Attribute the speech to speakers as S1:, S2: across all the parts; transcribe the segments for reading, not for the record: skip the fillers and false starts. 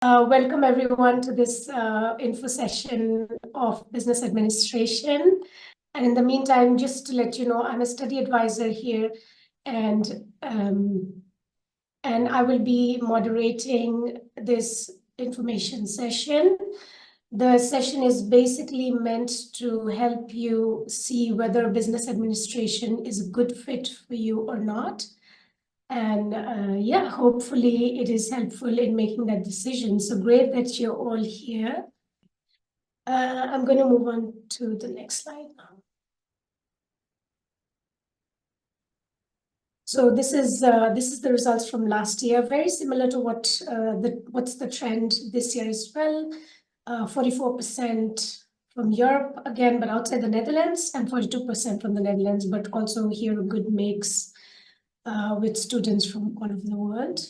S1: Welcome everyone to this info session of business administration. And in the meantime, just to let you know, I'm a study advisor here, and I will be moderating this information session. The session is basically meant to help you see whether business administration is a good fit for you or not. And yeah, hopefully it is helpful in making that decision. So great that you're all here. I'm going to move on to the next slide now. So this is the results from last year, very similar to what's the trend this year as well. 44% from Europe again, but outside the Netherlands, and 42% from the Netherlands, but also here a good mix with students from all over the world.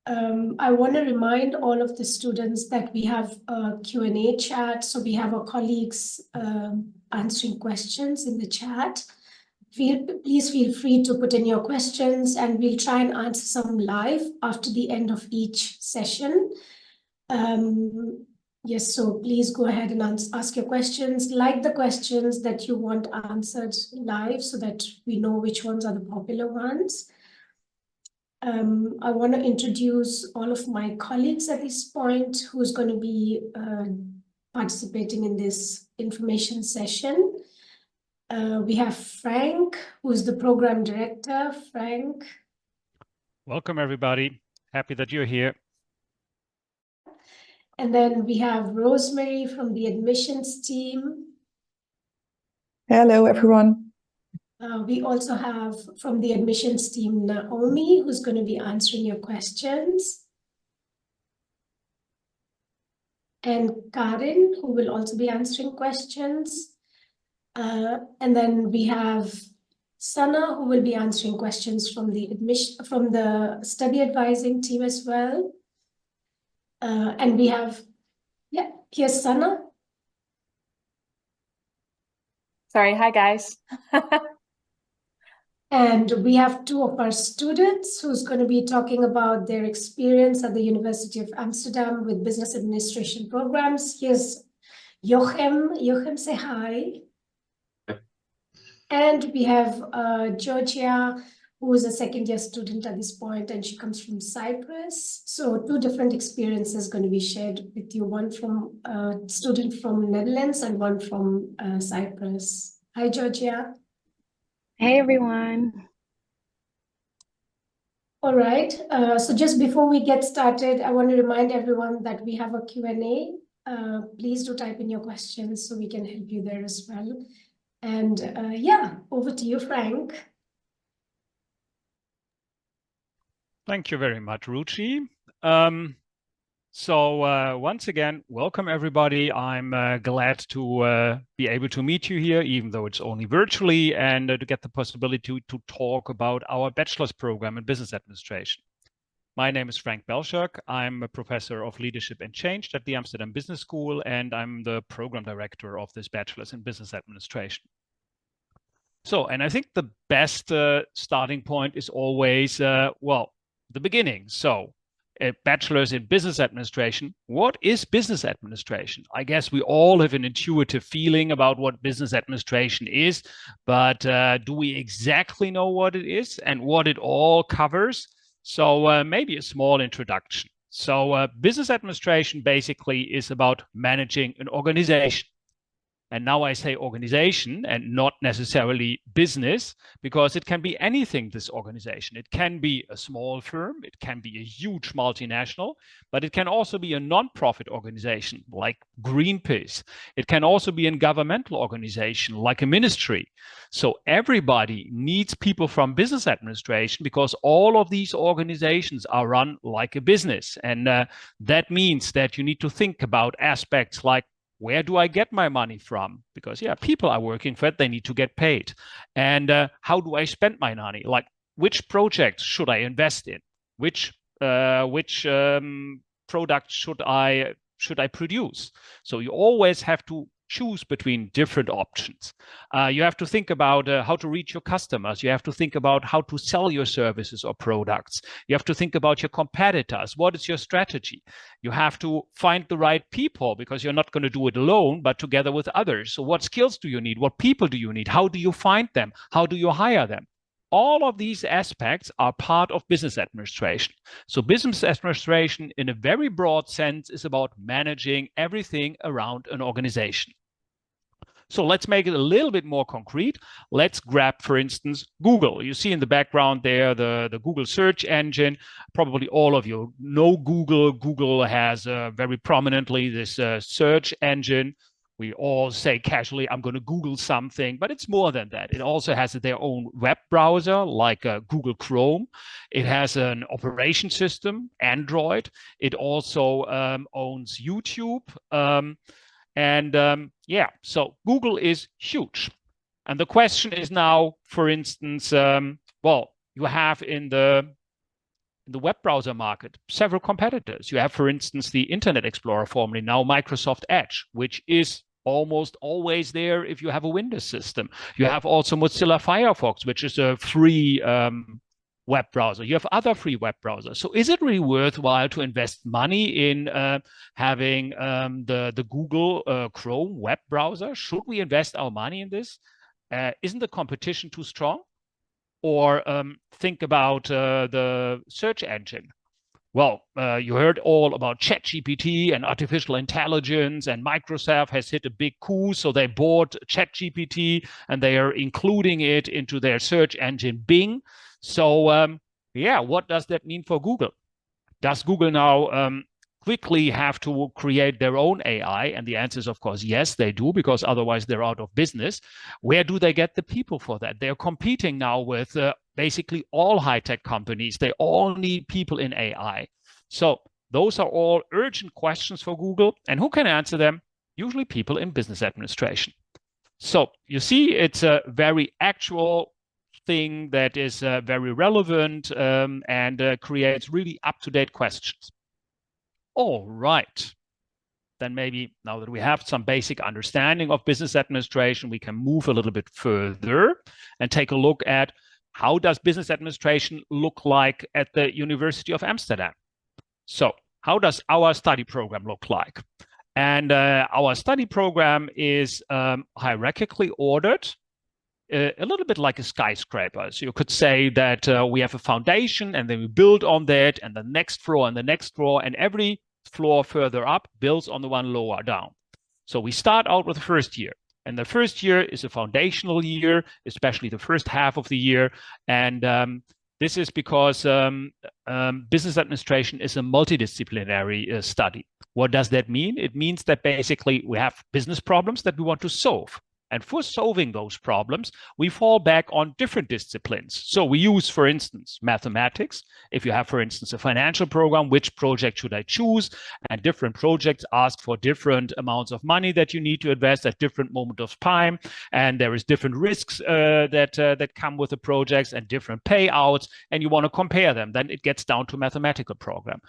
S1: I want to remind all of the students that we have a Q&A chat. So we have our colleagues answering questions in the chat. Please feel free to put in your questions, and we'll try and answer some live after the end of each session. Yes, so please go ahead and ask your questions, like the questions that you want answered live so that we know which ones are the popular ones. I want to introduce all of my colleagues at this point who's going to be participating in this information session. We have Frank, who's the program director. Frank.
S2: Welcome, everybody. Happy that you're here.
S1: And then we have Rosemary from the admissions team.
S3: Hello, everyone.
S1: We also have from the admissions team, Naomi, who's going to be answering your questions. And Karin, who will also be answering questions. And then we have Sana, who will be answering questions from the study advising team as well. And we have, here's Sana.
S4: Sorry, hi guys.
S1: And we have two of our students who's going to be talking about their experience at the University of Amsterdam with business administration programs. Here's Jochem. Jochem, say hi.
S5: Hi.
S1: And we have Georgia, who is a second-year student at this point, and she comes from Cyprus. So two different experiences going to be shared with you, one from a student from Netherlands and one from Cyprus. Hi, Georgia.
S4: Hey, everyone.
S1: All right. So just before we get started, I want to remind everyone that we have a Q&A. Please do type in your questions so we can help you there as well. And yeah, over to you, Frank.
S2: Thank you very much, Ruchi. Once again, welcome everybody. I'm glad to be able to meet you here, even though it's only virtually, and to get the possibility to talk about our bachelor's program in business administration. My name is Frank Belschak. I'm a professor of leadership and change at the Amsterdam Business School, and I'm the program director of this bachelor's in business administration. And I think the best starting point is always, the beginning. So a bachelor's in business administration. What is business administration? I guess we all have an intuitive feeling about what business administration is, but do we exactly know what it is and what it all covers? So maybe a small introduction. So business administration basically is about managing an organization. And now I say organization and not necessarily business, because it can be anything, this organization. It can be a small firm, it can be a huge multinational, but it can also be a non-profit organization like Greenpeace. It can also be a governmental organization like a ministry. So everybody needs people from business administration because all of these organizations are run like a business. And that means that you need to think about aspects like, where do I get my money from? Because people are working for it, they need to get paid. And how do I spend my money? Like, which projects should I invest in? Which products should I produce? So you always have to choose between different options. You have to think about how to reach your customers. You have to think about how to sell your services or products. You have to think about your competitors. What is your strategy? You have to find the right people because you're not going to do it alone, but together with others. So what skills do you need? What people do you need? How do you find them? How do you hire them? All of these aspects are part of business administration. So business administration, in a very broad sense, is about managing everything around an organization. So let's make it a little bit more concrete. Let's grab, for instance, Google. You see in the background there, the Google search engine. Probably all of you know Google. Google has very prominently this search engine. We all say casually, I'm going to Google something, but it's more than that. It also has their own web browser, like Google Chrome. It has an operation system, Android. It also owns YouTube. Yeah, so Google is huge. And the question is now, for instance, well, you have in the web browser market several competitors. You have, for instance, the Internet Explorer, formerly now Microsoft Edge, which is almost always there if you have a Windows system. You have also Mozilla Firefox, which is a free web browser. You have other free web browsers. So is it really worthwhile to invest money in having the Google Chrome web browser? Should we invest our money in this? Isn't the competition too strong? Or think about the search engine. Well, you heard all about ChatGPT and artificial intelligence, and Microsoft has hit a big coup. So they bought ChatGPT and they are including it into their search engine Bing. So yeah, what does that mean for Google? Does Google now quickly have to create their own AI? And the answer is, of course, yes, they do, because otherwise they're out of business. Where do they get the people for that? They're competing now with basically all high-tech companies. They all need people in AI. So those are all urgent questions for Google. And who can answer them? Usually people in business administration. So you see, it's a very actual thing that is very relevant and creates really up-to-date questions. All right. Then maybe now that we have some basic understanding of business administration, we can move a little bit further and take a look at how does business administration look like at the University of Amsterdam. So how does our study program look like? And our study program is hierarchically ordered, a little bit like a skyscraper. So you could say that we have a foundation and then we build on that, and the next floor and the next floor, and every floor further up builds on the one lower down. So we start out with the first year. And the first year is a foundational year, especially the first half of the year. And this is because business administration is a multidisciplinary study. What does that mean? It means that basically we have business problems that we want to solve. And for solving those problems, we fall back on different disciplines. So we use, for instance, mathematics. If you have, for instance, a financial program, which project should I choose? And different projects ask for different amounts of money that you need to invest at different moment of time. And there is different risks that come with the projects and different payouts, and you want to compare them. Then it gets down to mathematical problem.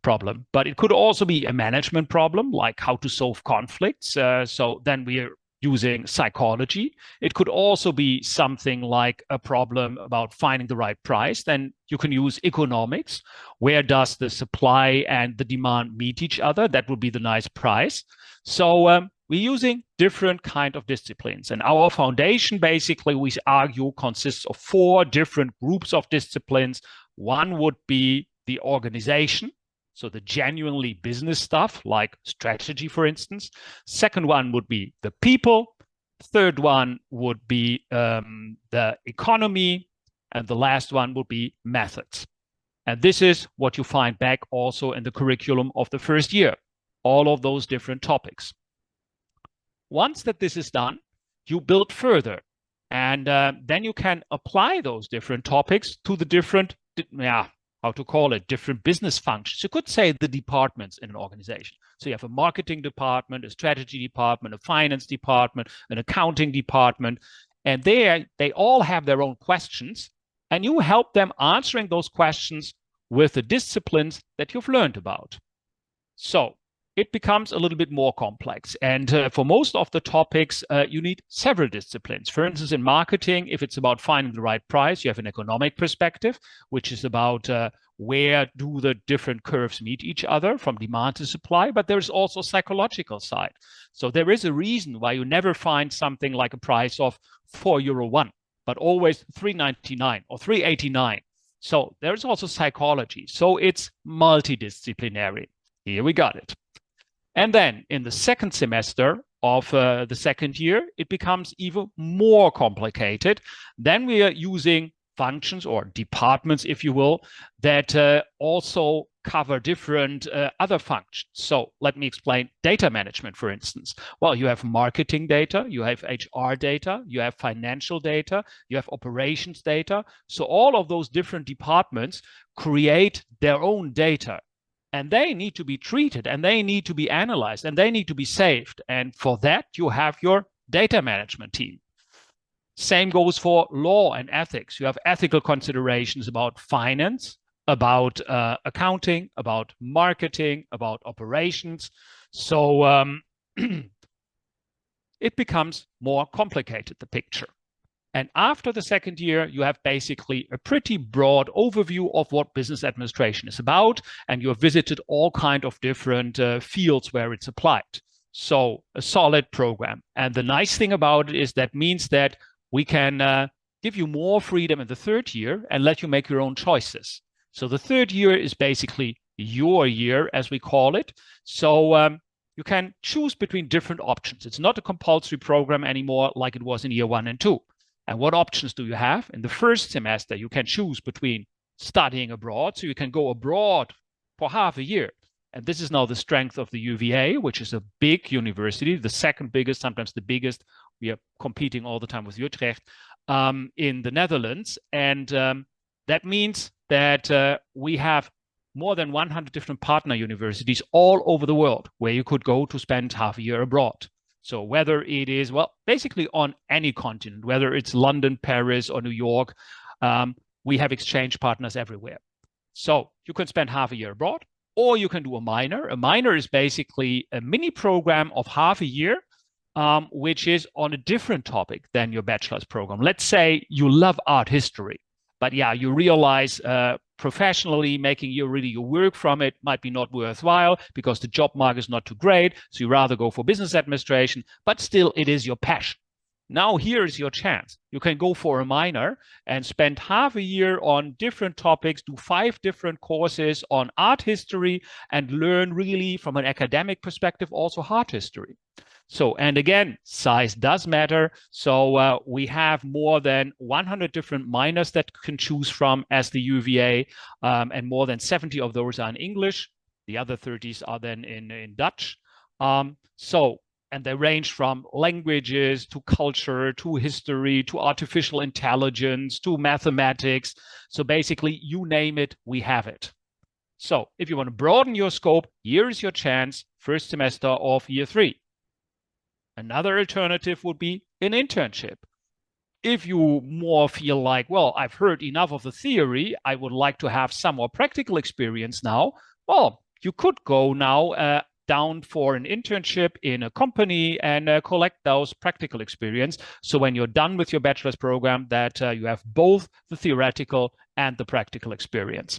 S2: But it could also be a management problem, like how to solve conflicts. So then we are using psychology. It could also be something like a problem about finding the right price. Then you can use economics. Where does the supply and the demand meet each other? That would be the nice price. So we're using different kind of disciplines. And our foundation, basically, we argue, consists of 4 different groups of disciplines. One would be the organization. So the genuinely business stuff, like strategy, for instance. Second one would be the people. Third one would be the economy. And the last one would be methods. And this is what you find back also in the curriculum of the first year, all of those different topics. Once that this is done, you build further. And then you can apply those different topics to the different, how to call it, different business functions. You could say the departments in an organization. So you have a marketing department, a strategy department, a finance department, an accounting department, and there they all have their own questions, and you help them answering those questions with the disciplines that you've learned about. So it becomes a little bit more complex. And for most of the topics, you need several disciplines. For instance, in marketing, if it's about finding the right price, you have an economic perspective, which is about where do the different curves meet each other from demand to supply, but there's also a psychological side. So there is a reason why you never find something like a price of €4.01, but always $3.99 or $3.89. So there's also psychology. So it's multidisciplinary. Here we got it. And then in the second semester of the second year, it becomes even more complicated. Then we are using functions or departments, if you will, that also cover different other functions. So let me explain data management, for instance. Well, you have marketing data, you have HR data, you have financial data, you have operations data. So all of those different departments create their own data. And they need to be treated, and they need to be analyzed, and they need to be saved. And for that, you have your data management team. Same goes for law and ethics. You have ethical considerations about finance, about accounting, about marketing, about operations. So it becomes more complicated, the picture. And after the second year, you have basically a pretty broad overview of what business administration is about, and you have visited all kinds of different fields where it's applied. So a solid program. And the nice thing about it is that means that we can give you more freedom in the third year and let you make your own choices. So the third year is basically your year, as we call it. So you can choose between different options. It's not a compulsory program anymore like it was in year 1 and 2. And what options do you have? In the first semester, you can choose between studying abroad. So you can go abroad for half a year. And this is now the strength of the UvA, which is a big university, the second biggest, sometimes the biggest. We are competing all the time with Utrecht in the Netherlands. And that means that we have more than 100 different partner universities all over the world where you could go to spend half a year abroad. So whether it is, well, basically on any continent, whether it's London, Paris, or New York, we have exchange partners everywhere. So you can spend half a year abroad, or you can do a minor. A minor is basically a mini program of half a year, which is on a different topic than your bachelor's program. Let's say you love art history, but yeah, you realize professionally making your work from it might be not worthwhile because the job market is not too great. So you rather go for business administration, but still it is your passion. Now here is your chance. You can go for a minor and spend half a year on different topics, do 5 different courses on art history and learn really from an academic perspective also art history. So, and again, size does matter. So we have more than 100 different minors that can choose from as the UvA, and more than 70 of those are in English. The other 30s are then in Dutch. And they range from languages to culture, to history, to artificial intelligence, to mathematics. So basically, you name it, we have it. So if you want to broaden your scope, here is your chance, first semester of year 3. Another alternative would be an internship. If you more feel like, well, I've heard enough of the theory, I would like to have some more practical experience now, well, you could go now down for an internship in a company and collect those practical experience. So when you're done with your bachelor's program, that you have both the theoretical and the practical experience.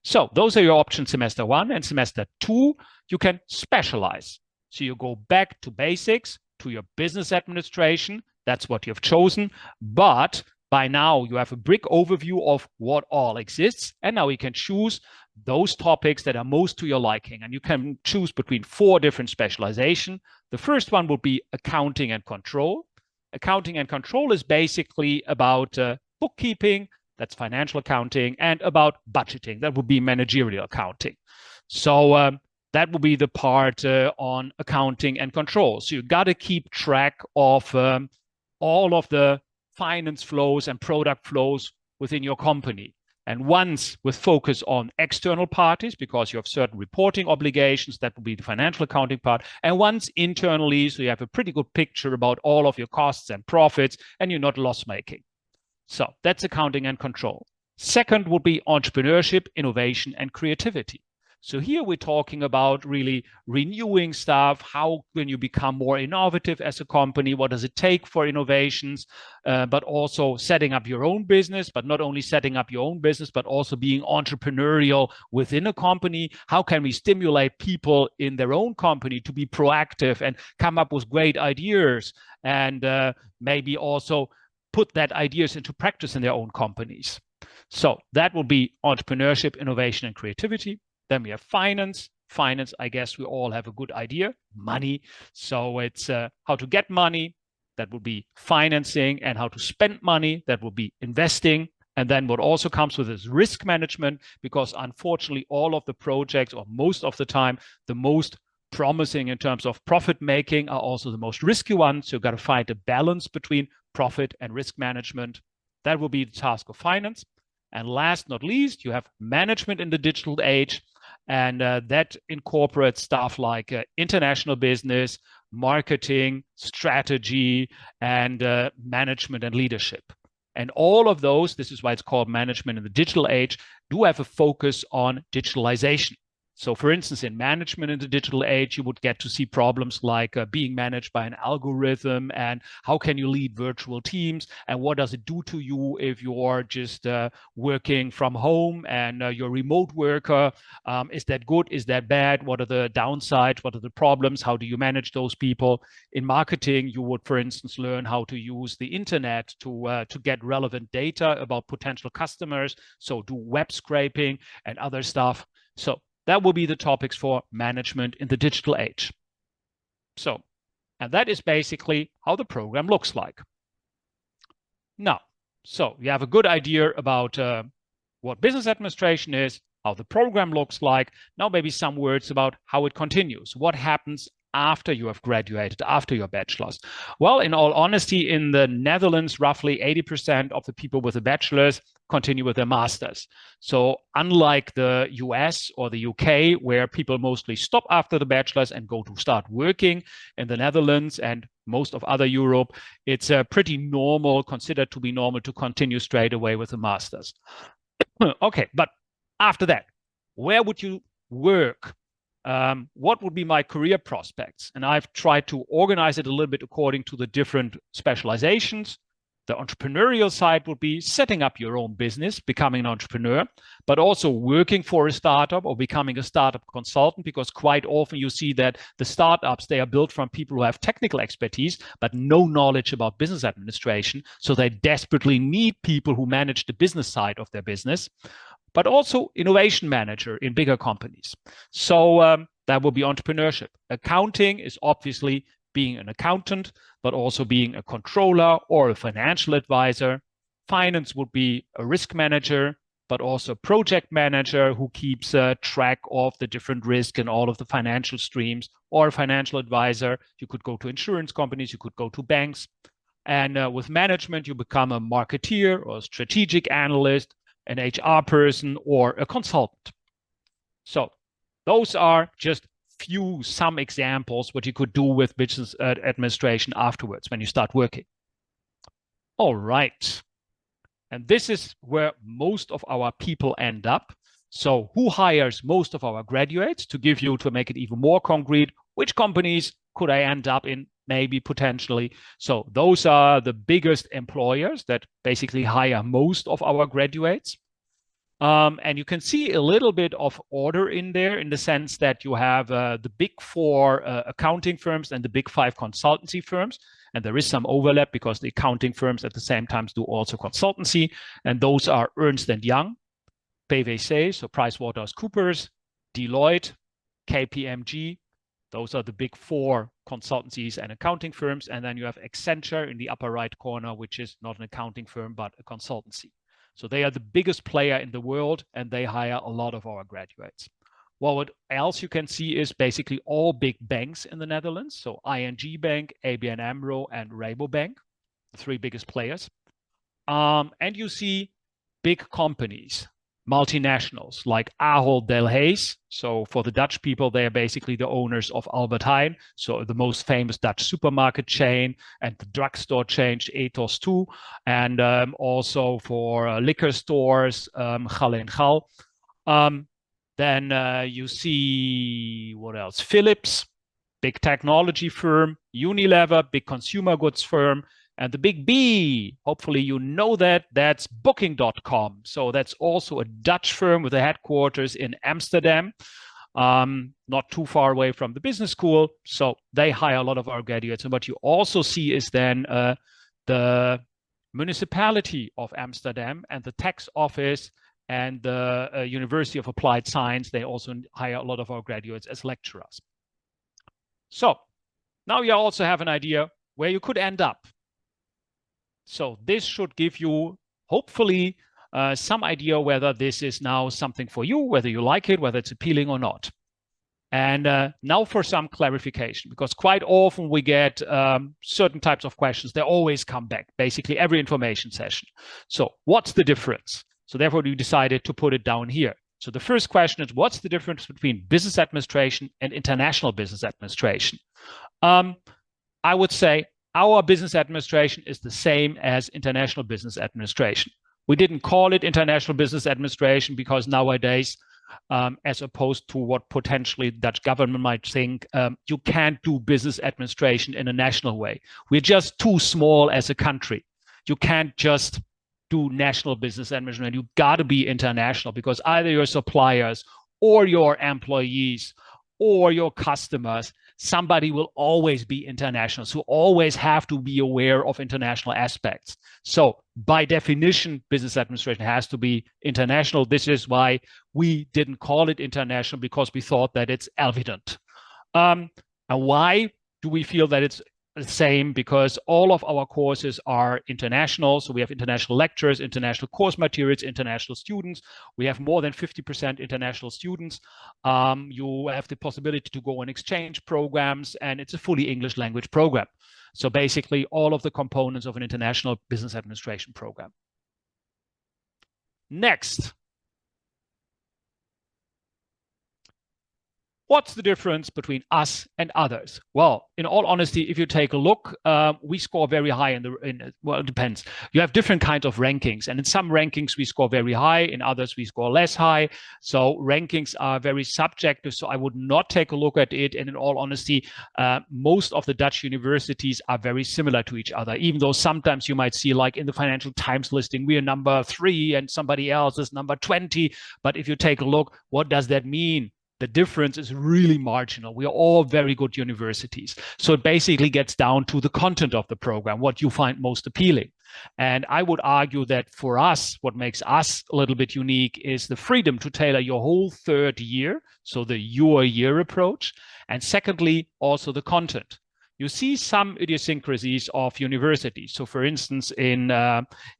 S2: So those are your options semester 1, and semester 2, you can specialize. So you go back to basics, to your business administration. That's what you've chosen. But by now you have a brief overview of what all exists. And now you can choose those topics that are most to your liking. And you can choose between 4 different specializations. The first one would be accounting and control. Accounting and control is basically about bookkeeping, that's financial accounting, and about budgeting, that would be managerial accounting. So that will be the part on accounting and control. So you got to keep track of all of the finance flows and product flows within your company. And once with focus on external parties, because you have certain reporting obligations, that will be the financial accounting part. And once internally, so you have a pretty good picture about all of your costs and profits, and you're not loss making. So that's accounting and control. Second would be entrepreneurship, innovation, and creativity. So here we're talking about really renewing stuff. How can you become more innovative as a company? What does it take for innovations? But also setting up your own business, but not only setting up your own business, but also being entrepreneurial within a company. How can we stimulate people in their own company to be proactive and come up with great ideas, and maybe also put that ideas into practice in their own companies? So that will be entrepreneurship, innovation, and creativity. Then we have finance. Finance, I guess we all have a good idea. Money. So it's how to get money. That will be financing, and how to spend money. That will be investing. And then what also comes with is risk management, because unfortunately, all of the projects, or most of the time, the most promising in terms of profit making are also the most risky ones. So you've got to find a balance between profit and risk management. That will be the task of finance. And last not least, you have management in the digital age. And that incorporates stuff like international business, marketing, strategy, and management and leadership. And all of those, this is why it's called management in the digital age, do have a focus on digitalization. So for instance, in management in the digital age, you would get to see problems like being managed by an algorithm, and how can you lead virtual teams, and what does it do to you if you're just working from home and you're a remote worker? Is that good? Is that bad? What are the downsides? What are the problems? How do you manage those people? In marketing, you would, for instance, learn how to use the internet to get relevant data about potential customers. So do web scraping and other stuff. So that will be the topics for management in the digital age. So, and that is basically how the program looks like. Now, so you have a good idea about what business administration is, how the program looks like. Now maybe some words about how it continues. What happens after you have graduated, after your bachelor's? Well, in all honesty, in the Netherlands, roughly 80% of the people with a bachelor's continue with their master's. So unlike the US or the UK, where people mostly stop after the bachelor's and go to start working, in the Netherlands and most of other Europe, it's pretty normal, considered to be normal, to continue straight away with the master's. Okay, but after that, where would you work? What would be my career prospects? And I've tried to organize it a little bit according to the different specializations. The entrepreneurial side would be setting up your own business, becoming an entrepreneur, but also working for a startup or becoming a startup consultant, because quite often you see that the startups, they are built from people who have technical expertise, but no knowledge about business administration. So they desperately need people who manage the business side of their business, but also innovation manager in bigger companies. So that will be entrepreneurship. Accounting is obviously being an accountant, but also being a controller or a financial advisor. Finance would be a risk manager, but also a project manager who keeps track of the different risk and all of the financial streams, or a financial advisor. You could go to insurance companies, you could go to banks. And with management, you become a marketeer or a strategic analyst, an HR person, or a consultant. So those are just some examples what you could do with business administration afterwards when you start working. All right. And this is where most of our people end up. So who hires most of our graduates? To make it even more concrete, which companies could I end up in, maybe potentially? So those are the biggest employers that basically hire most of our graduates. And you can see a little bit of order in there, in the sense that you have the big 4 accounting firms and the big 5 consultancy firms. And there is some overlap because the accounting firms at the same time do also consultancy. And those are Ernst & Young, PwC, so PricewaterhouseCoopers, Deloitte, KPMG. Those are the big 4 consultancies and accounting firms. And then you have Accenture in the upper right corner, which is not an accounting firm, but a consultancy. So they are the biggest player in the world, and they hire a lot of our graduates. Well, what else you can see is basically all big banks in the Netherlands. So ING Bank, ABN AMRO, and Rabobank, the 3 biggest players. And you see big companies, multinationals like Ahold Delhaize. So for the Dutch people, they are basically the owners of Albert Heijn, so the most famous Dutch supermarket chain, and the drugstore chain Ethos too, and also for liquor stores, Gal & Gal. Then you see, what else? Philips, big technology firm. Unilever, big consumer goods firm. And the big B, hopefully you know that, that's Booking.com. So that's also a Dutch firm with a headquarters in Amsterdam, not too far away from the business school. So they hire a lot of our graduates. And what you also see is then the municipality of Amsterdam and the tax office and the University of Applied Science, they also hire a lot of our graduates as lecturers. So now you also have an idea where you could end up. So this should give you, hopefully, some idea whether this is now something for you, whether you like it, whether it's appealing or not. And now for some clarification, because quite often we get certain types of questions. They always come back, basically every information session. So what's the difference? So therefore, we decided to put it down here. So the first question is, what's the difference between business administration and international business administration? I would say our business administration is the same as international business administration. We didn't call it international business administration because nowadays, as opposed to what potentially the Dutch government might think, you can't do business administration in a national way. We're just too small as a country. You can't just do national business administration. You've got to be international, because either your suppliers or your employees or your customers, somebody will always be international. So always have to be aware of international aspects. So by definition, business administration has to be international. This is why we didn't call it international, because we thought that it's evident. And why do we feel that it's the same? Because all of our courses are international. So we have international lectures, international course materials, international students. We have more than 50% international students. You have the possibility to go on exchange programs, and it's a fully English language program. So basically all of the components of an international business administration program. Next. What's the difference between us and others? Well, in all honesty, if you take a look, we score very high well, it depends. You have different kinds of rankings, and in some rankings we score very high, in others we score less high. So rankings are very subjective, so I would not take a look at it. And in all honesty, most of the Dutch universities are very similar to each other, even though sometimes you might see, like in the Financial Times listing, we are number 3 and somebody else is number 20. But if you take a look, what does that mean? The difference is really marginal. We are all very good universities. So it basically gets down to the content of the program, what you find most appealing. And I would argue that for us, what makes us a little bit unique is the freedom to tailor your whole third year, so the your year approach. And secondly, also the content. You see some idiosyncrasies of universities. So for instance, in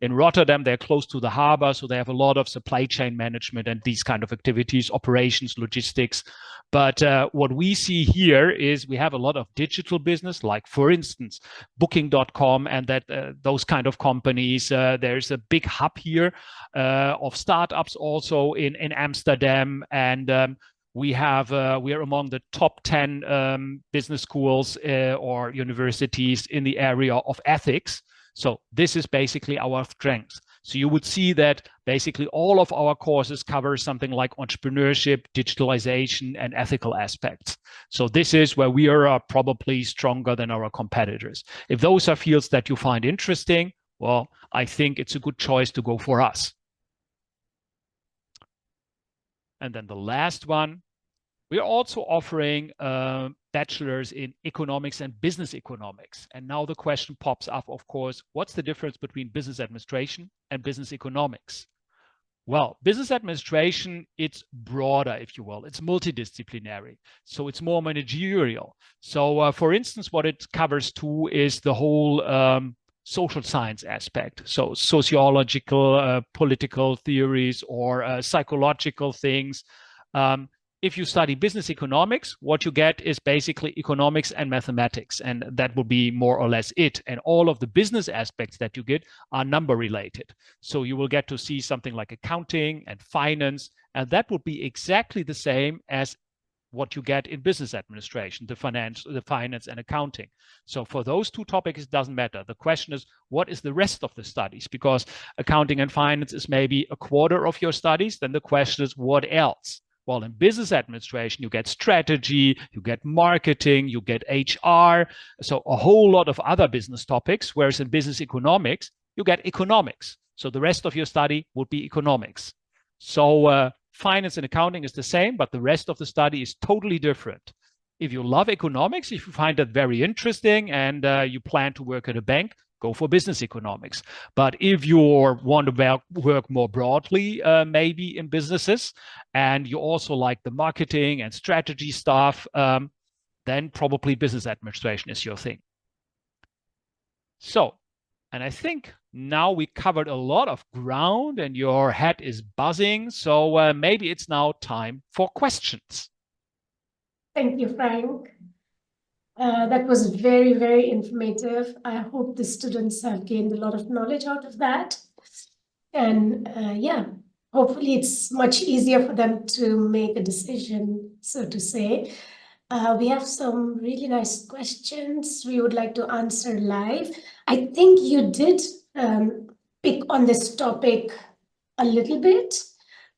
S2: Rotterdam, they're close to the harbor, so they have a lot of supply chain management and these kind of activities, operations, logistics. But what we see here is we have a lot of digital business, like for instance, Booking.com and that those kind of companies. There's a big hub here of startups also in Amsterdam, and we are among the top 10 business schools or universities in the area of ethics. So this is basically our strength. So you would see that basically all of our courses cover something like entrepreneurship, digitalization, and ethical aspects. So this is where we are probably stronger than our competitors. If those are fields that you find interesting, well, I think it's a good choice to go for us. And then the last one, we are also offering bachelors in economics and business economics. And now the question pops up, of course, what's the difference between business administration and business economics? Well, business administration, it's broader, if you will. It's multidisciplinary. So it's more managerial. So for instance, what it covers too is the whole social science aspect. So sociological, political theories or psychological things. If you study business economics, what you get is basically economics and mathematics, and that would be more or less it. And all of the business aspects that you get are number related. So you will get to see something like accounting and finance, and that would be exactly the same as what you get in business administration, the finance and accounting. So for those two topics, it doesn't matter. The question is, what is the rest of the studies? Because accounting and finance is maybe a quarter of your studies. Then the question is, what else? Well, in business administration, you get strategy, you get marketing, you get HR, so a whole lot of other business topics, whereas in business economics, you get economics. So the rest of your study would be economics. So finance and accounting is the same, but the rest of the study is totally different. If you love economics, if you find that very interesting and you plan to work at a bank, go for business economics. But if you want to work more broadly, maybe in businesses, and you also like the marketing and strategy stuff, then probably business administration is your thing. So, and I think now we covered a lot of ground and your head is buzzing. So maybe it's now time for questions.
S1: Thank you, Frank. That was very, very informative. I hope the students have gained a lot of knowledge out of that. And yeah, hopefully it's much easier for them to make a decision, so to say. We have some really nice questions we would like to answer live. I think you did pick on this topic a little bit,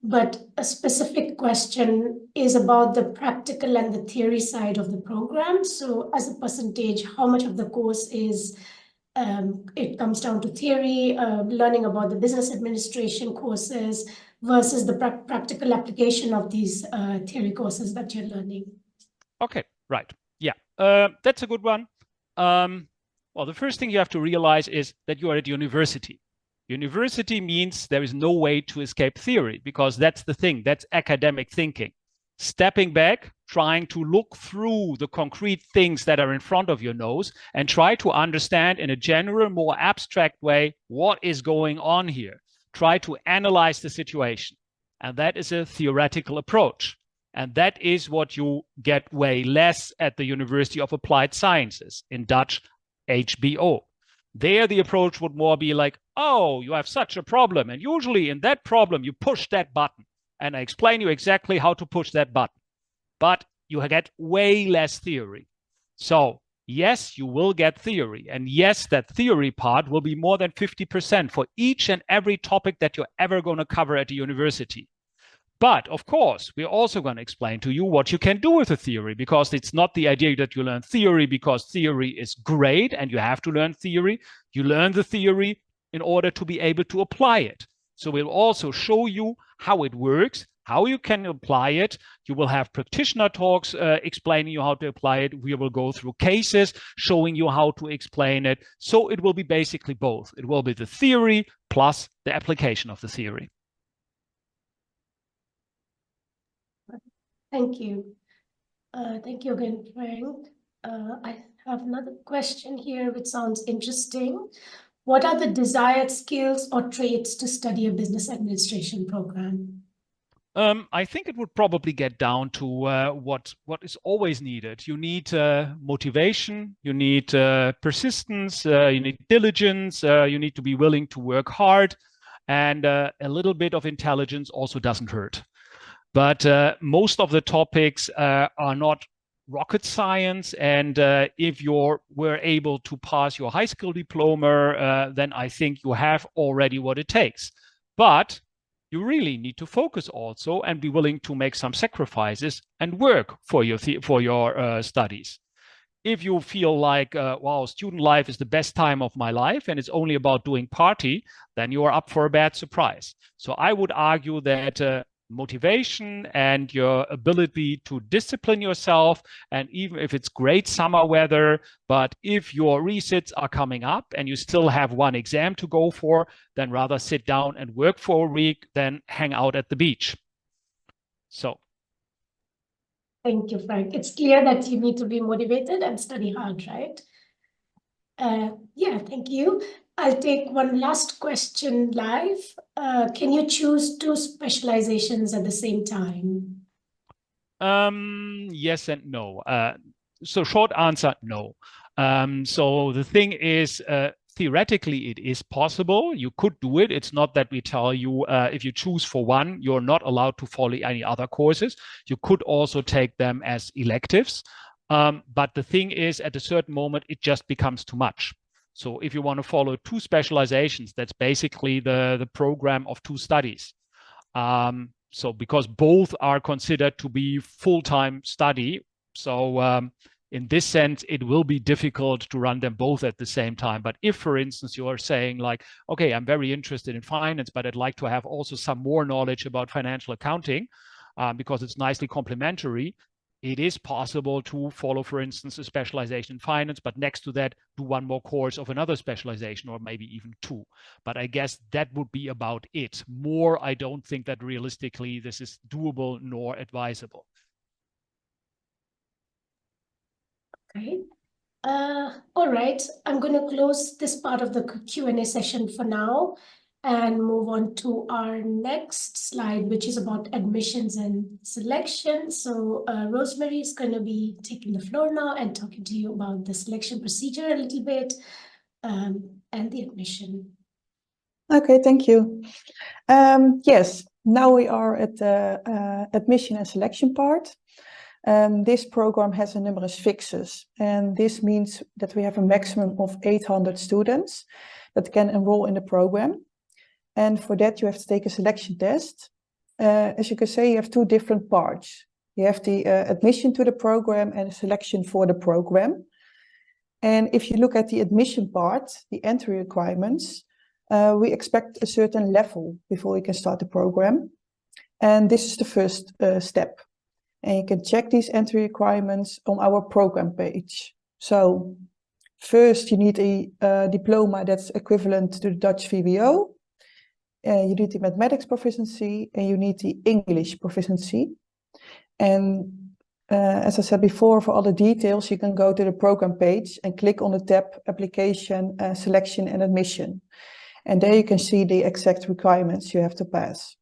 S1: but a specific question is about the practical and the theory side of the program. So as a percentage, how much of the course is, it comes down to theory, learning about the business administration courses versus the practical application of these theory courses that you're learning?
S2: Okay, right. Yeah, that's a good one. Well, the first thing you have to realize is that you are at university. University means there is no way to escape theory, because that's the thing, that's academic thinking. Stepping back, trying to look through the concrete things that are in front of your nose and try to understand in a general, more abstract way what is going on here. Try to analyze the situation. And that is a theoretical approach. And that is what you get way less at the University of Applied Sciences, in Dutch, HBO. There, the approach would more be like, oh, you have such a problem. And usually in that problem, you push that button. And I explain you exactly how to push that button. But you get way less theory. So yes, you will get theory. And yes, that theory part will be more than 50% for each and every topic that you're ever going to cover at the university. But of course, we're also going to explain to you what you can do with the theory, because it's not the idea that you learn theory because theory is great and you have to learn theory. You learn the theory in order to be able to apply it. So we'll also show you how it works, how you can apply it. You will have practitioner talks explaining you how to apply it. We will go through cases showing you how to explain it. So it will be basically both. It will be the theory plus the application of the theory.
S1: Thank you. Thank you again, Frank. I have another question here which sounds interesting. What are the desired skills or traits to study a business administration program?
S2: I think it would probably get down to what is always needed. You need motivation, you need persistence, you need diligence, you need to be willing to work hard, and a little bit of intelligence also doesn't hurt. But most of the topics are not rocket science. And if you were able to pass your high school diploma, then I think you have already what it takes. But you really need to focus also and be willing to make some sacrifices and work for your studies. If you feel like, wow, student life is the best time of my life and it's only about doing party, then you are up for a bad surprise. So I would argue that motivation and your ability to discipline yourself, and even if it's great summer weather, but if your resits are coming up and you still have one exam to go for, then rather sit down and work for a week than hang out at the beach. So.
S1: Thank you, Frank. It's clear that you need to be motivated and study hard, right? Yeah, thank you. I'll take one last question live. Can you choose 2 specializations at the same time?
S2: Yes and no. So short answer, no. So the thing is, theoretically, it is possible. You could do it. It's not that we tell you if you choose for one, you're not allowed to follow any other courses. You could also take them as electives. But the thing is, at a certain moment, it just becomes too much. So if you want to follow 2 specializations, that's basically the program of 2 studies. So because both are considered to be full-time study, so in this sense, it will be difficult to run them both at the same time. But if, for instance, you are saying like, okay, I'm very interested in finance, but I'd like to have also some more knowledge about financial accounting because it's nicely complementary, it is possible to follow, for instance, a specialization in finance, but next to that, do one more course of another specialization, or maybe even two. But I guess that would be about it. More, I don't think that realistically this is doable nor advisable.
S1: Okay. All right. I'm going to close this part of the Q&A session for now and move on to our next slide, which is about admissions and selection. So Rosemary is going to be taking the floor now and talking to you about the selection procedure a little bit and the admission.
S3: Okay, thank you. Yes, now we are at the admission and selection part. This program has a numerous fixes, and this means that we have a maximum of 800 students that can enroll in the program. And for that, you have to take a selection test. As you can see, you have two different parts. You have the admission to the program and a selection for the program. And if you look at the admission part, the entry requirements, we expect a certain level before we can start the program. And this is the first step. And you can check these entry requirements on our program page. So first you need a diploma that's equivalent to the Dutch VWO. You need the mathematics proficiency and you need the English proficiency. And as I said before, for all the details, you can go to the program page and click on the tab Application, Selection and Admission. And there you can see the exact requirements you have to pass.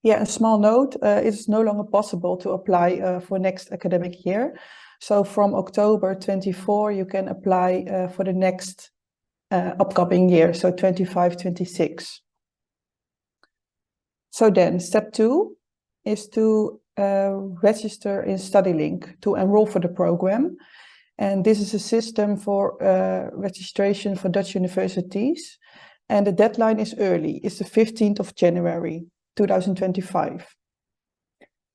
S3: Yeah, a small note, it is no longer possible to apply for next academic year. So from October 24, you can apply for the next upcoming year, so 25-26. So then step 2 is to register in StudyLink to enroll for the program. And this is a system for registration for Dutch universities. And the deadline is early, it's the 15th of January, 2025.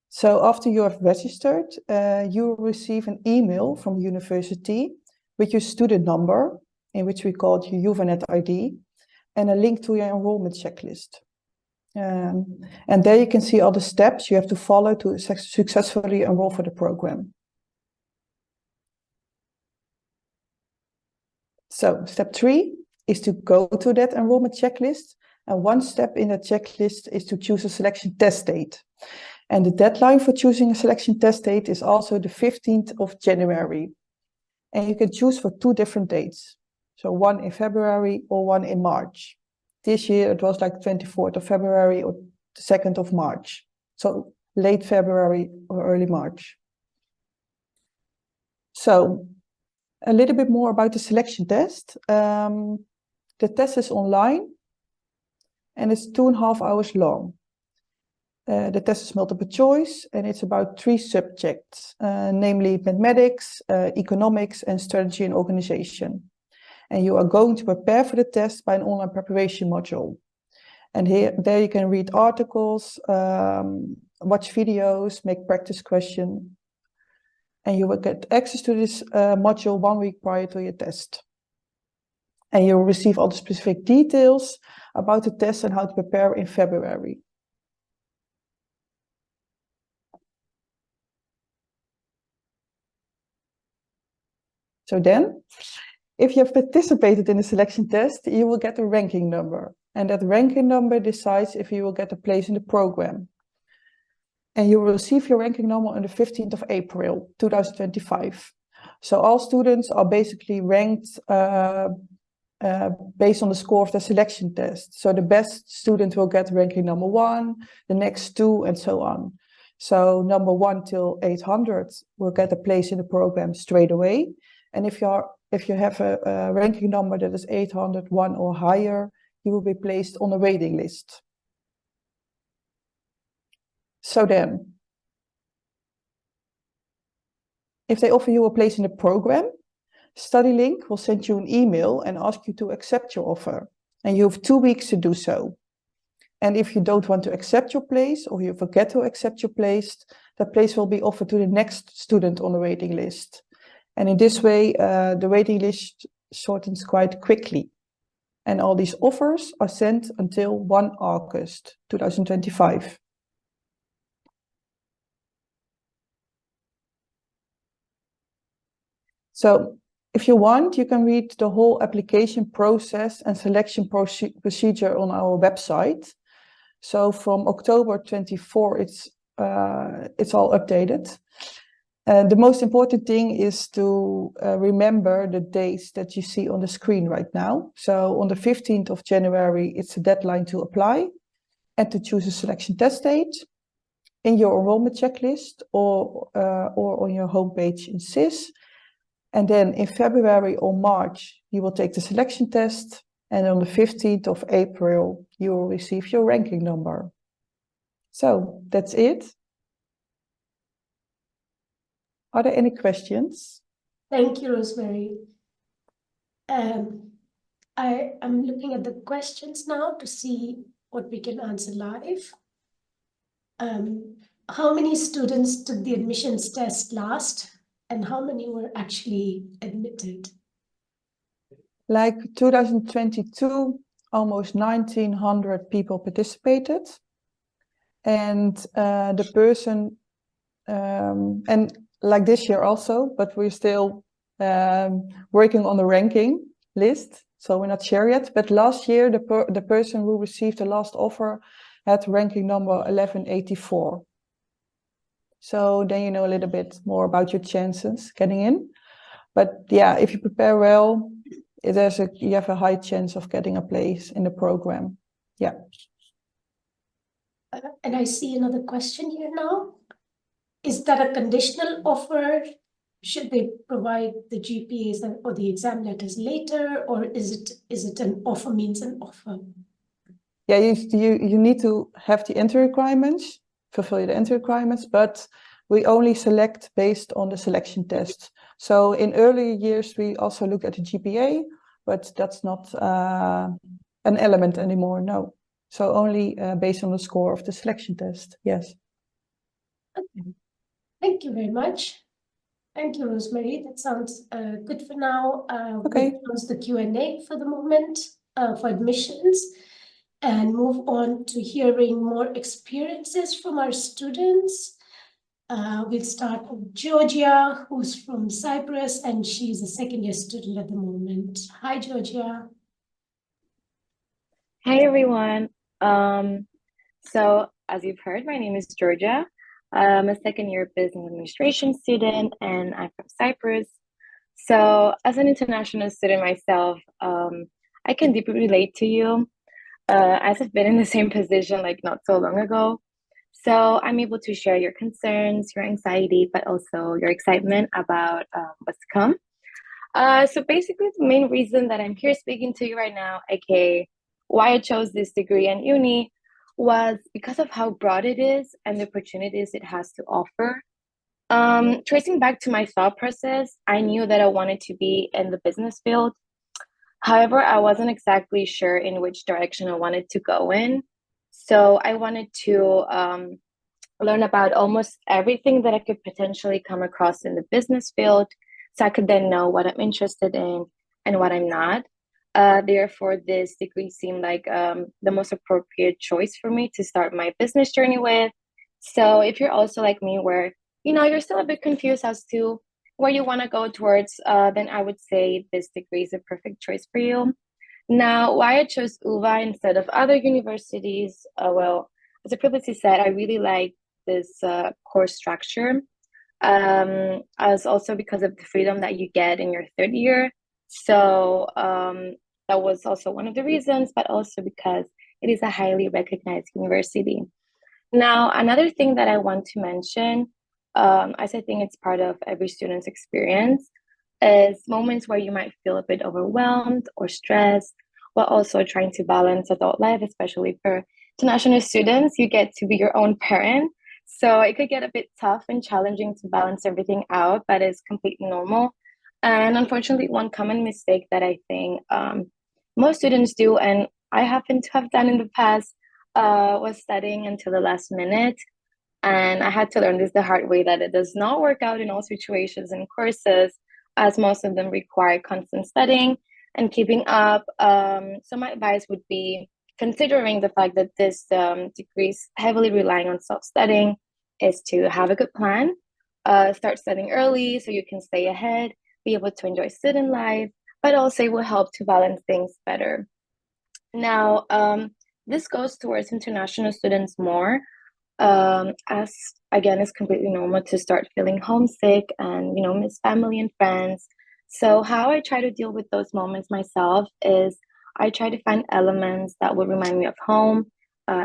S3: So after you have registered, you will receive an email from the university with your student number, in which we call it your UvA ID, and a link to your enrollment checklist. And there you can see all the steps you have to follow to successfully enroll for the program. So step 3 is to go to that enrollment checklist. And one step in that checklist is to choose a selection test date. And the deadline for choosing a selection test date is also the 15th of January. And you can choose for 2 different dates. So one in February or one in March. This year it was like 24th of February or the 2nd of March. So late February or early March. So a little bit more about the selection test. The test is online and it's 2.5 hours long. The test is multiple choice and it's about 3 subjects, namely mathematics, economics and strategy and organization. And you are going to prepare for the test by an online preparation module. And there you can read articles, watch videos, make practice questions. And you will get access to this module 1 week prior to your test. And you will receive all the specific details about the test and how to prepare in February. So then, if you have participated in the selection test, you will get a ranking number. And that ranking number decides if you will get a place in the program. And you will receive your ranking number on the 15th of April, 2025. So all students are basically ranked based on the score of the selection test. So the best student will get ranking number 1, the next 2, and so on. So number 1 till 800 will get a place in the program straight away. And if you have a ranking number that is 801 or higher, you will be placed on a waiting list. So then, if they offer you a place in the program, StudyLink will send you an email and ask you to accept your offer. And you have 2 weeks to do so. And if you don't want to accept your place or you forget to accept your place, the place will be offered to the next student on the waiting list. And in this way, the waiting list shortens quite quickly. And all these offers are sent until 1 August 2025. So if you want, you can read the whole application process and selection procedure on our website. So from October 24, it's all updated. The most important thing is to remember the dates that you see on the screen right now. So on the 15th of January, it's a deadline to apply and to choose a selection test date in your enrollment checklist or on your homepage in SIS. And then in February or March, you will take the selection test. And on the 15th of April, you will receive your ranking number. So that's it. Are there any questions?
S1: Thank you, Rosemary. I am looking at the questions now to see what we can answer live. How many students took the admissions test last, and how many were actually admitted?
S3: Like 2022, almost 1,900 people participated. And the person, and like this year also, but we're still working on the ranking list, so we're not sure yet. But last year, the person who received the last offer had ranking number 1184. So then you know a little bit more about your chances getting in. But yeah, if you prepare well, you have a high chance of getting a place in the program. Yeah.
S1: And I see another question here now. Is that a conditional offer? Should they provide the GPAs or the exam letters later, or is it an offer means an offer?
S3: Yeah, you need to have the entry requirements, fulfill the entry requirements, but we only select based on the selection test. So in earlier years, we also look at the GPA, but that's not an element anymore, no. So only based on the score of the selection test, yes.
S1: Okay. Thank you very much. Thank you, Rosemary. That sounds good for now.
S3: Okay.
S1: We'll close the Q&A for the moment for admissions and move on to hearing more experiences from our students. We'll start with Georgia, who's from Cyprus, and she's a second-year student at the moment. Hi, Georgia.
S4: Hey everyone. So as you've heard, my name is Georgia. I'm a second-year business administration student, and I'm from Cyprus. So as an international student myself, I can deeply relate to you, as I've been in the same position like not so long ago. So I'm able to share your concerns, your anxiety, but also your excitement about what's to come. So basically, the main reason that I'm here speaking to you right now, aka why I chose this degree in uni, was because of how broad it is and the opportunities it has to offer. Tracing back to my thought process, I knew that I wanted to be in the business field. However, I wasn't exactly sure in which direction I wanted to go in. So I wanted to learn about almost everything that I could potentially come across in the business field, so I could then know what I'm interested in and what I'm not. Therefore, this degree seemed like the most appropriate choice for me to start my business journey with. So if you're also like me, where you're still a bit confused as to where you want to go towards, then I would say this degree is a perfect choice for you. Now, why I chose UvA instead of other universities? Well, as I previously said, I really like this course structure, as also because of the freedom that you get in your third year. So that was also one of the reasons, but also because it is a highly recognized university. Now, another thing that I want to mention, as I think it's part of every student's experience, is moments where you might feel a bit overwhelmed or stressed while also trying to balance adult life, especially for international students. You get to be your own parent. So it could get a bit tough and challenging to balance everything out, but it's completely normal. And unfortunately, one common mistake that I think most students do, and I happen to have done in the past, was studying until the last minute. And I had to learn this the hard way, that it does not work out in all situations and courses, as most of them require constant studying and keeping up. So my advice would be, considering the fact that this degree is heavily relying on self-studying, is to have a good plan. Start studying early so you can stay ahead, be able to enjoy student life, but also it will help to balance things better. Now, this goes towards international students more, as again, it's completely normal to start feeling homesick and, miss family and friends. So how I try to deal with those moments myself is I try to find elements that will remind me of home.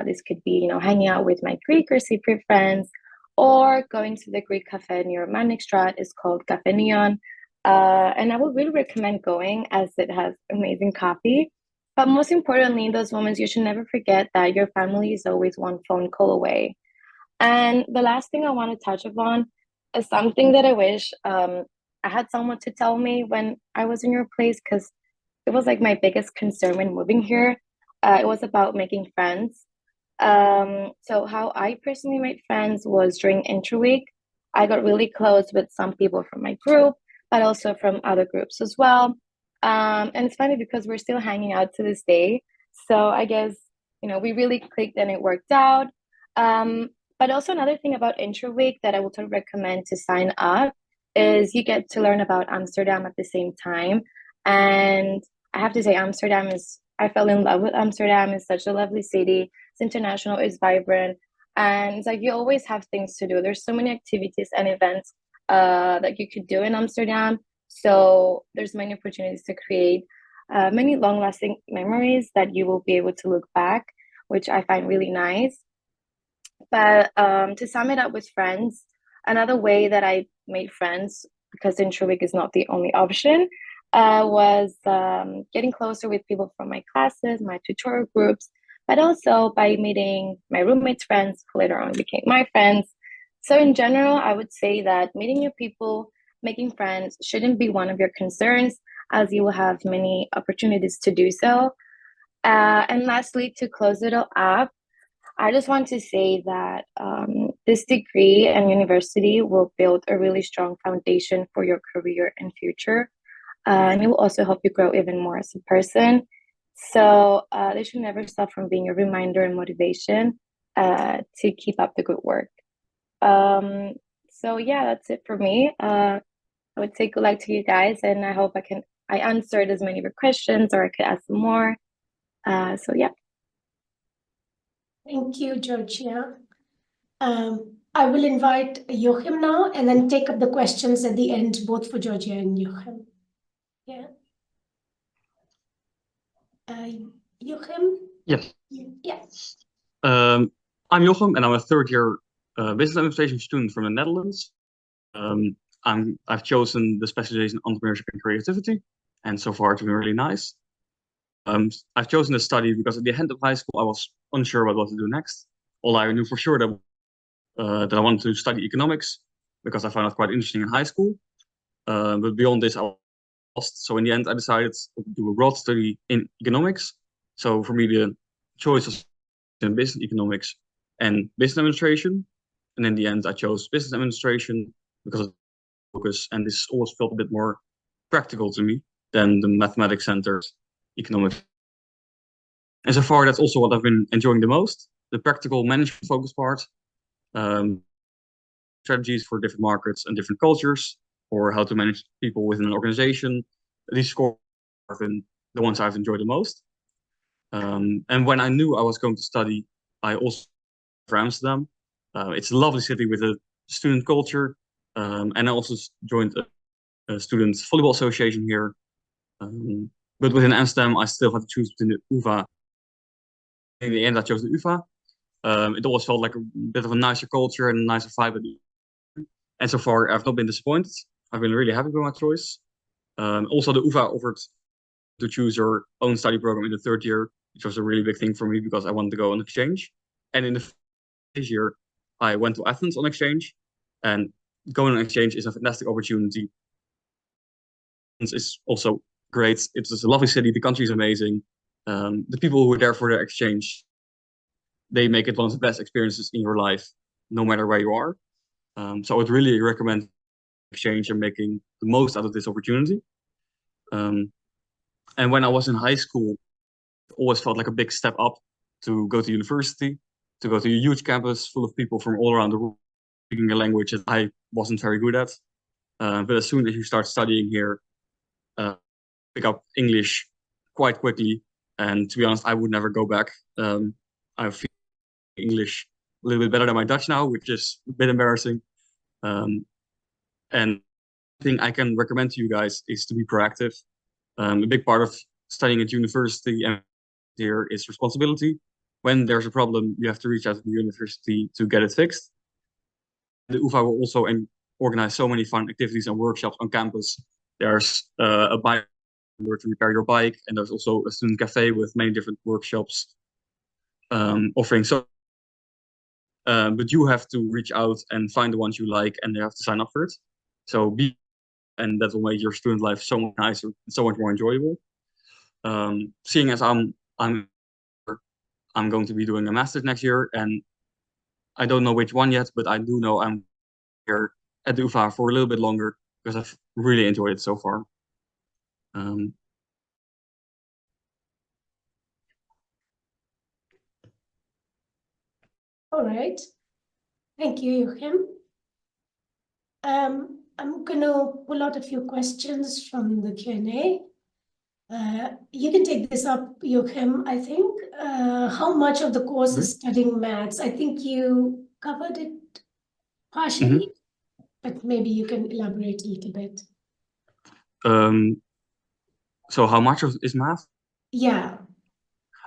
S4: This could be, hanging out with my Greek or Cypriot friends, or going to the Greek cafe near Manikstrat. It's called Cafe Neon. And I would really recommend going, as it has amazing coffee. But most importantly, in those moments, you should never forget that your family is always one phone call away. And the last thing I want to touch upon is something that I wish I had someone to tell me when I was in your place, because it was like my biggest concern when moving here. It was about making friends. So how I personally made friends was during interweek. I got really close with some people from my group, but also from other groups as well. And it's funny because we're still hanging out to this day. So I guess, we really clicked and it worked out. But also another thing about Interweek that I would recommend to sign up is you get to learn about Amsterdam at the same time. And I have to say, I fell in love with Amsterdam. It's such a lovely city. It's international, it's vibrant. And it's like you always have things to do. There's so many activities and events that you could do in Amsterdam. So there's many opportunities to create many long-lasting memories that you will be able to look back, which I find really nice. But to sum it up with friends, another way that I made friends, because Interweek is not the only option, was getting closer with people from my classes, my tutorial groups, but also by meeting my roommates' friends, who later on became my friends. So in general, I would say that meeting new people, making friends shouldn't be one of your concerns, as you will have many opportunities to do so. And lastly, to close it all up, I just want to say that this degree and university will build a really strong foundation for your career and future. And it will also help you grow even more as a person. So they should never stop from being a reminder and motivation to keep up the good work. So yeah, that's it for me. I would say good luck to you guys, and I hope I answered as many of your questions, or I could ask some more. So yeah.
S1: Thank you, Georgia. I will invite Joachim now and then take up the questions at the end, both for Georgia and Joachim. Yeah. Joachim?
S5: Yes.
S1: Yes.
S5: I'm Jochem, and I'm a third-year business administration student from the Netherlands. I've chosen the specialization in entrepreneurship and creativity, and so far it's been really nice. I've chosen this study because at the end of high school I was unsure about what to do next. All I knew for sure that I wanted to study economics because I found it quite interesting in high school. But beyond this, I was lost. So in the end, I decided to do a broad study in economics. So for me, the choice was in business economics and business administration. And in the end, I chose business administration because of the focus, and this always felt a bit more practical to me than the mathematics-centered economics. And so far, that's also what I've been enjoying the most, the practical management focus part, strategies for different markets and different cultures, or how to manage people within an organization. These scores have been the ones I've enjoyed the most. And when I knew I was going to study, I also for Amsterdam. It's a lovely city with a student culture, and I also joined a student volleyball association here. But within Amsterdam, I still had to choose between the UvA. In the end, I chose the UvA. It always felt like a bit of a nicer culture and a nicer vibe. And so far, I've not been disappointed. I've been really happy with my choice. Also, the UvA offered to choose your own study program in the third year, which was a really big thing for me because I wanted to go on exchange. And in the first year, I went to Athens on exchange, and going on exchange is a fantastic opportunity. It's also great. It's a lovely city. The country is amazing. The people who were there for the exchange they make it one of the best experiences in your life, no matter where you are. So I would really recommend exchange and making the most out of this opportunity. And when I was in high school, it always felt like a big step up to go to university, to go to a huge campus full of people from all around the world, speaking a language that I wasn't very good at. But as soon as you start studying here, pick up English quite quickly. And to be honest, I would never go back. I feel English a little bit better than my Dutch now, which is a bit embarrassing. And the thing I can recommend to you guys is to be proactive. A big part of studying at university and here is responsibility. When there's a problem, you have to reach out to the university to get it fixed. The UvA will also organize so many fun activities and workshops on campus. There's a bike where to repair your bike, and there's also a student cafe with many different workshops offering so. But you have to reach out and find the ones you like, and you have to sign up for it. So and that will make your student life so much nicer, so much more enjoyable. Seeing as I'm going to be doing a master's next year, and I don't know which one yet, but I do know I'm here at the UvA for a little bit longer because I've really enjoyed it so far.
S1: All right. Thank you, Joachim. I'm going to pull out a few questions from the Q&A. You can take this up, Joachim, I think. How much of the course is studying maths? I think you covered it partially, but maybe you can elaborate a little bit.
S5: So how much is math?
S1: Yeah.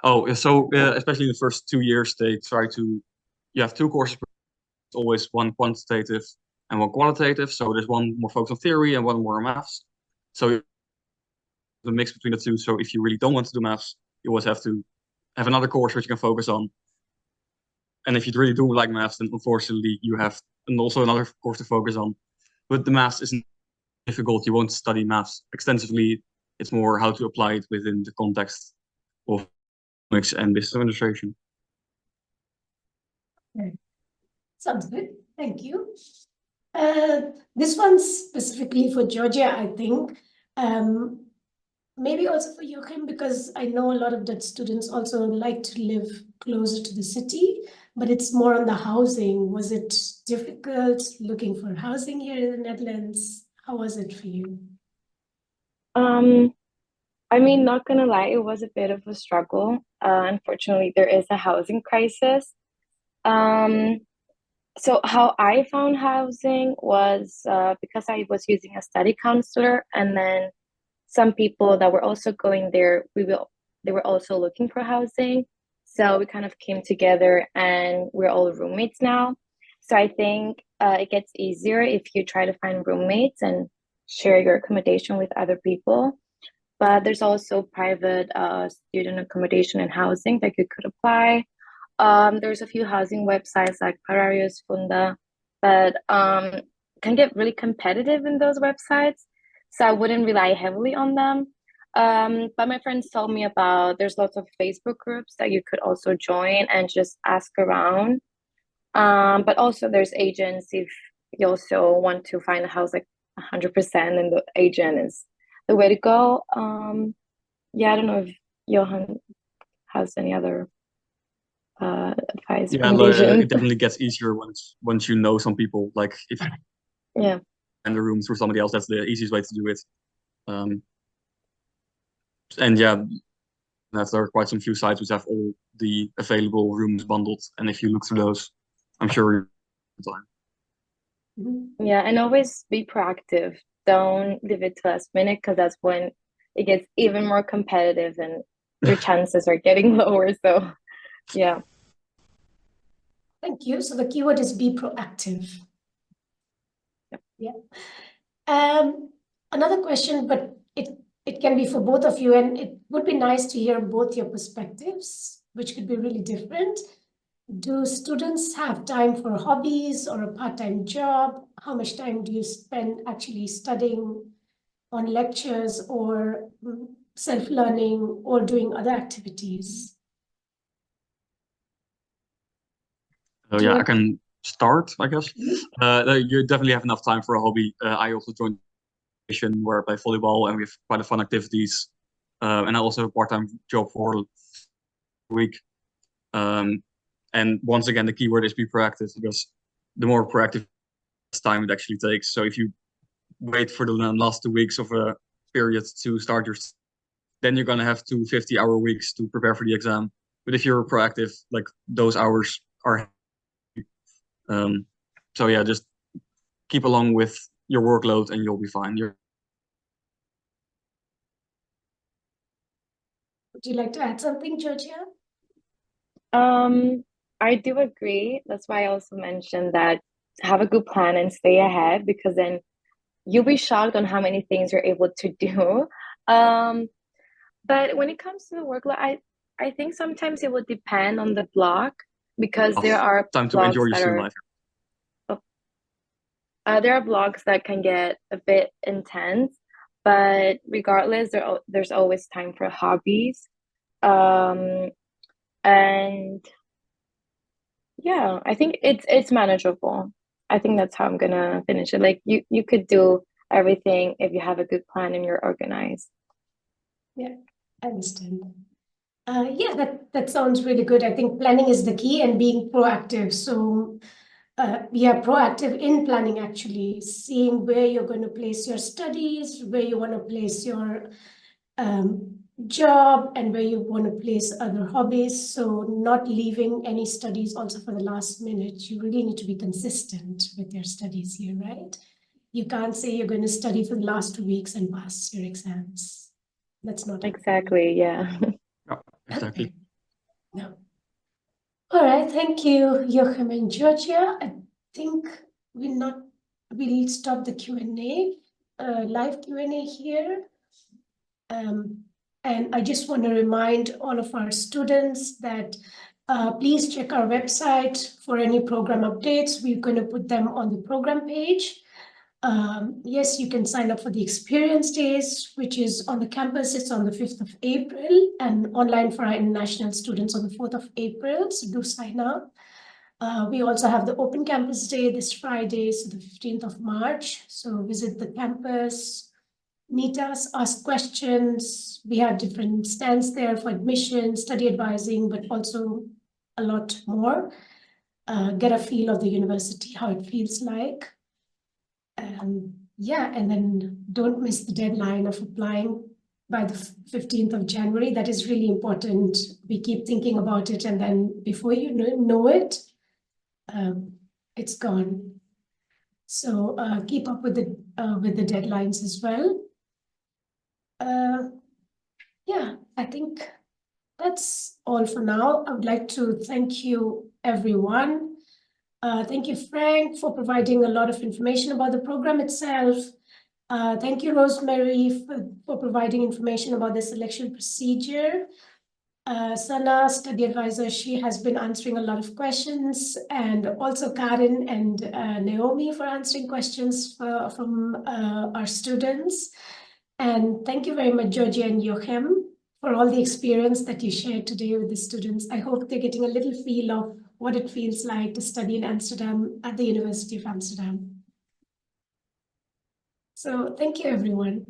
S5: Oh, so especially in the first 2 years, they try to, you have 2 courses, always one quantitative and one qualitative. So there's one more focused on theory and one more on maths. So the mix between the two. So if you really don't want to do maths, you always have to have another course which you can focus on. And if you really do like maths, then unfortunately you have also another course to focus on. But the maths isn't difficult. You won't study maths extensively. It's more how to apply it within the context of economics and business administration.
S1: Okay. Sounds good. Thank you. This one's specifically for Georgia, I think. Maybe also for Joachim, because I know a lot of Dutch students also like to live closer to the city, but it's more on the housing. Was it difficult looking for housing here in the Netherlands? How was it for you?
S4: I mean, not gonna lie, it was a bit of a struggle. Unfortunately, there is a housing crisis. So how I found housing was because I was using a study counselor, and then some people that were also going there, they were also looking for housing. So we kind of came together, and we're all roommates now. So I think it gets easier if you try to find roommates and share your accommodation with other people. But there's also private student accommodation and housing that you could apply. There's a few housing websites like Pararius, Funda, but can get really competitive in those websites. So I wouldn't rely heavily on them. But my friends told me about there's lots of Facebook groups that you could also join and just ask around. But also there's agents if you also want to find a house like 100% and the agent is the way to go. Yeah, I don't know if Johan has any other advice.
S5: Yeah, it definitely gets easier once you know some people. Like if
S4: yeah,
S5: in the room through somebody else, that's the easiest way to do it. And yeah, there are quite some few sites which have all the available rooms bundled, and if you look through those, I'm sure you'll find time.
S4: Yeah, and always be proactive. Don't leave it to last minute because that's when it gets even more competitive and your chances are getting lower. So, yeah.
S1: Thank you. So the keyword is be proactive.
S4: Yep.
S1: Yeah. Another question, but it can be for both of you, and it would be nice to hear both your perspectives, which could be really different. Do students have time for hobbies or a part-time job? How much time do you spend actually studying on lectures or self-learning or doing other activities? Do you
S5: Yeah, I
S1: want-
S5: can start, I guess. You definitely have enough time for a hobby. I also joined a station where I play volleyball and we have quite a fun activities. And I also have a part-time job for a week. And once again, the keyword is be proactive, because the more proactive time it actually takes. So if you wait for the last 2 weeks of a period to start your, then you're gonna have 2 50-hour weeks to prepare for the exam. But if you're proactive, like those hours are. So yeah, just keep along with your workload and you'll be fine.
S1: Would you like to add something, Georgia?
S4: I do agree. That's why I also mentioned that have a good plan and stay ahead, because then you'll be shocked on how many things you're able to do. But when it comes to the workload, I think sometimes it will depend on the block, because there are
S5: Time to
S4: blogs
S5: enjoy your
S4: that
S5: student
S4: are
S5: life.
S4: there are blogs that can get a bit intense, but regardless, there's always time for hobbies. And yeah, I think it's manageable. I think that's how I'm gonna finish it. Like you could do everything if you have a good plan and you're organized.
S1: Yeah, I understand. Yeah, that sounds really good. I think planning is the key and being proactive. So yeah, proactive in planning, actually, seeing where you're going to place your studies, where you want to place your job, and where you want to place other hobbies. So not leaving any studies also for the last minute. You really need to be consistent with your studies here, right? You can't say you're going to study for the last 2 weeks and pass your exams. That's not
S4: Exactly, yeah.
S5: Yeah, exactly.
S1: Okay. No. All right, thank you, Joachim and Georgia. I think we'll stop the Q&A, live Q&A here. And I just want to remind all of our students that please check our website for any program updates. We're going to put them on the program page. Yes, you can sign up for the experience days, which is on the campus. It's on the 5th of April, and online for our international students on the 4th of April. So do sign up. We also have the open campus day this Friday, so the 15th of March. So visit the campus, meet us, ask questions. We have different stands there for admission, study advising, but also a lot more. Get a feel of the university, how it feels like. Yeah, and then don't miss the deadline of applying by the 15th of January. That is really important. We keep thinking about it, and then before you know it, it's gone. So keep up with the deadlines as well. Yeah, I think that's all for now. I would like to thank you, everyone. Thank you, Frank, for providing a lot of information about the program itself. Thank you, Rosemary, for providing information about the selection procedure. Sana, study advisor, she has been answering a lot of questions, and also Karen and Naomi for answering questions from our students. And thank you very much, Georgia and Joachim, for all the experience that you shared today with the students. I hope they're getting a little feel of what it feels like to study in Amsterdam at the University of Amsterdam. So thank you, everyone.